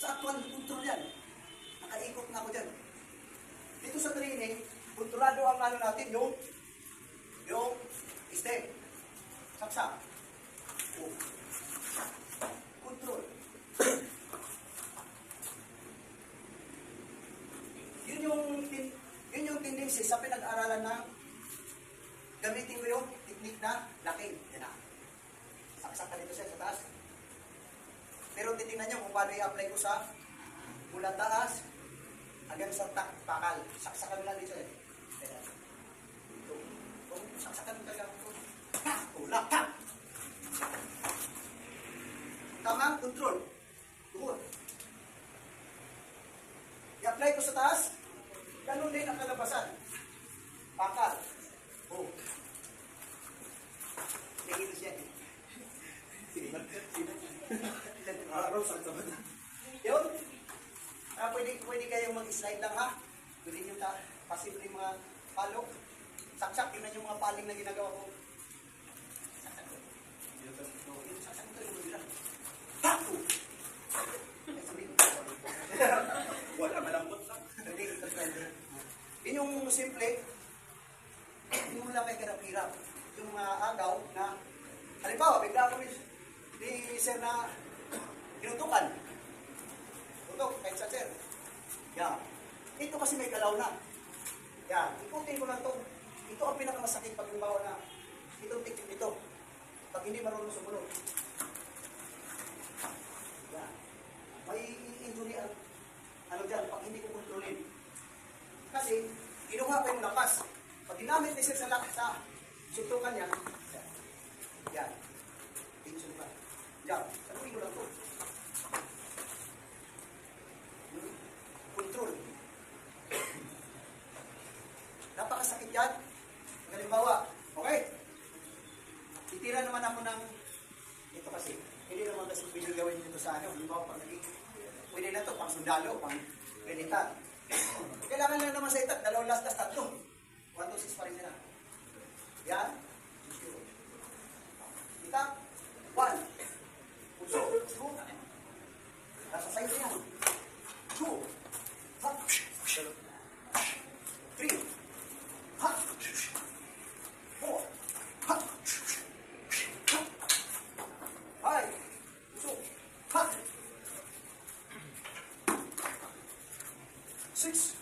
Sa actual control yan. Nakaikot na ako dyan. Dito sa training, kontrolado ang ano natin, yung step. Saksa. Oh. Control. Yun yung tendency sa pinag-aralan ng gamitin ko yung technique na locking. Yan na. Saksak ka dito siya sa taas. Pero titingnan nyo kung paano i-apply ko sa mula taas hanggang sa takal. Saksakan lang dito eh. Yan. Saksakan talaga ako. Tulak ka! Tamang control. Tuhod. I-apply ko sa taas. Ganun din ang kalabasan. Pakal. Oh. Tingin siya. Araw sa taban. Yun. Pwede kayong mag-slide lang ha. Pwede nyo pasimple yung mga palo. Saksak. Yun na yung mga paling na ginagawa ko. Saksak ko. Saksak ko yung bilang. Pato! Wala malambot lang. Yun yung simple, hindi mo lang may hirap-hirap. Yung mga agaw na, halimbawa, bigla ako ni sir na ginutukan. Tutok, kahit sa sir. Yan. Ito kasi may galaw na. Yan. Ikutin ko lang ito. Ito ang pinakamasakit pag halimbawa na itong tiktik ito. Pag hindi marunong sumunod. Yan. May injury ano dyan, pag hindi ko kontrolin. Kasi, kinuha ko yung lakas. Pag ginamit ni sir sa suntukan niya, yan. Suntukan. Yan. Saluhin ko lang ito. Control. Napakasakit yan. Halimbawa, okay? Titira naman ako ng ito kasi. Hindi naman kasi pwede gawin nito sa ano. Halimbawa, pag naging pwede na ito, pang sundalo, pang militar. Kailangan lang naman sa itat, dalawang last 3. 1, 2, 6 pa rin nila. Yan. Itak. 1. Puso. 2. Nasa side yan. 2. 3. 4. 5. 6.